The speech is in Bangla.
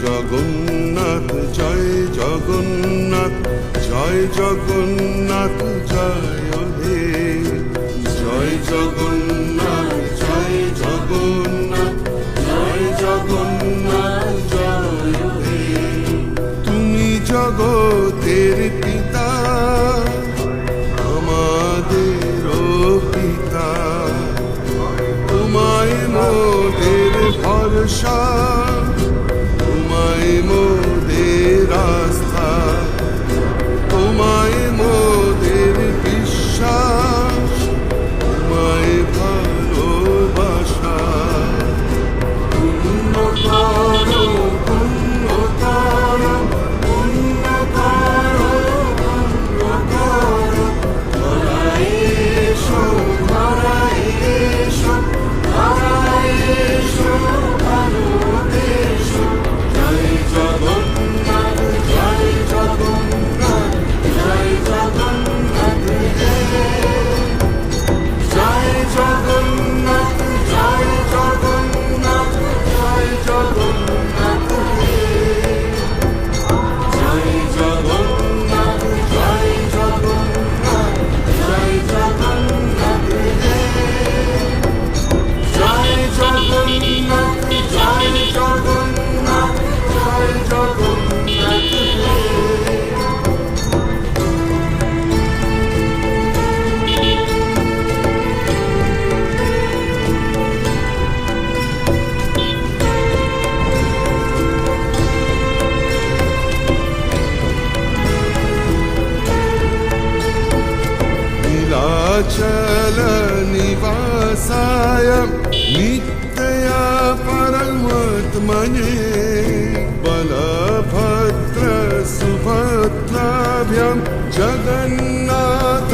জগন্নাথ জয় জগন্নাথ জয় জগন্নাথ জয় হে জয় জগন্নাথ জয় জগন্নাথ জয় জগন্নাথ জয় হে তুমি জগতের পিতা আমাদেরও পিতা তোমায় মোদের ভরসা তোমায় মোদের আস্থা তোমায় মোদের বিশ্বাস তোমায় ভালোবাসা পুণ্য করো পুণ্য করো পুণ্য করো পুণ্য করো ধরায় এসো ধরায় এসো ধরায় এসো ভালোবেসো জয় জগন্নাথ জয় জগন্নাথ জয় জগন্নাথ জয় জগন্নাথ জয় জগন্নাথ জয় জগন্নাথ জয় জগন্নাথ জয় জগন্নাথ জয় জগন্নাথ জয় জগন্নাথ জয় জগন্নাথ জয় জগন্নাথ नीलाचल निवासाय नित्या परमात्मने बलभद्र सुभद्राभ्यां जगन्नाथ